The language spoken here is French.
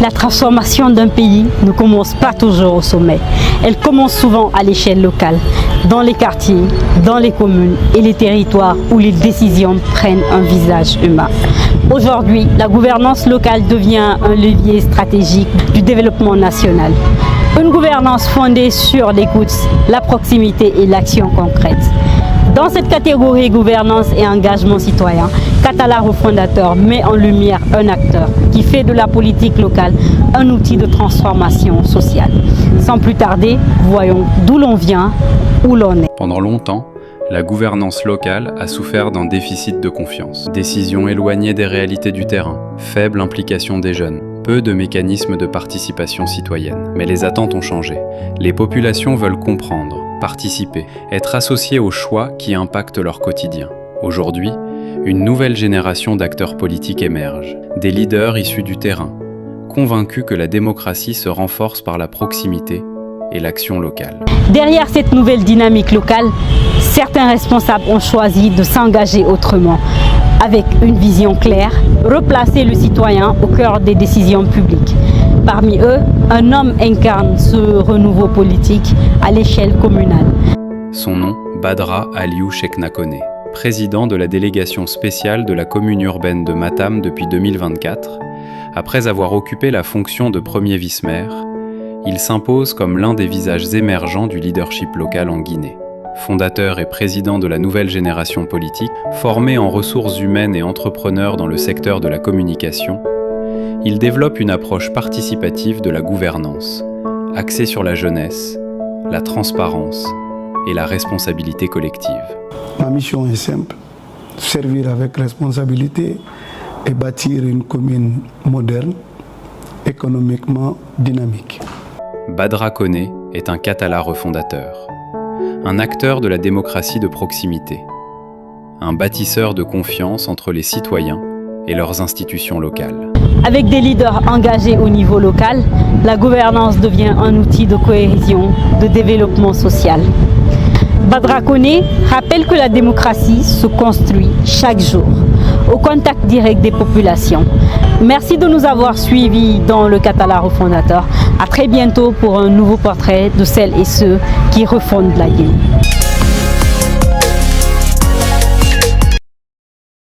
La transformation d'un pays ne commence pas toujours au sommet. Elle commence souvent à l'échelle locale, dans les quartiers, dans les communes et les territoires où les décisions prennent un visage humain. Aujourd'hui, la gouvernance locale devient un levier stratégique du développement national. Une gouvernance fondée sur l'écoute, la proximité et l'action concrète. Dans cette catégorie gouvernance et engagement citoyen, Katala Refondateur met en lumière un acteur qui fait de la politique locale un outil de transformation sociale. Sans plus tarder, voyons d'où l'on vient, où l'on est. Pendant longtemps, la gouvernance locale a souffert d'un déficit de confiance. Décisions éloignées des réalités du terrain, faible implication des jeunes, peu de mécanismes de participation citoyenne. Mais les attentes ont changé. Les populations veulent comprendre, participer, être associées aux choix qui impactent leur quotidien. Aujourd'hui, une nouvelle génération d'acteurs politiques émerge, des leaders issus du terrain, convaincus que la démocratie se renforce par la proximité et l'action locale. Derrière cette nouvelle dynamique locale, certains responsables ont choisi de s'engager autrement, avec une vision claire, replacer le citoyen au cœur des décisions publiques. Parmi eux, un homme incarne ce renouveau politique à l'échelle communale. Son nom, Badra Aliou Cheknakone, président de la délégation spéciale de la commune urbaine de Matam depuis 2024. Après avoir occupé la fonction de premier vice-maire, il s'impose comme l'un des visages émergents du leadership local en Guinée. Fondateur et président de la nouvelle génération politique, formé en ressources humaines et entrepreneur dans le secteur de la communication, il développe une approche participative de la gouvernance, axée sur la jeunesse, la transparence et la responsabilité collective. Ma mission est simple, servir avec responsabilité et bâtir une commune moderne, économiquement dynamique. Badra Kone est un Katala refondateur, un acteur de la démocratie de proximité, un bâtisseur de confiance entre les citoyens et leurs institutions locales. Avec des leaders engagés au niveau local, la gouvernance devient un outil de cohésion, de développement social. Badra Kone rappelle que la démocratie se construit chaque jour, au contact direct des populations. Merci de nous avoir suivis dans le Katala Refondateur. À très bientôt pour un nouveau portrait de celles et ceux qui refondent la Guinée.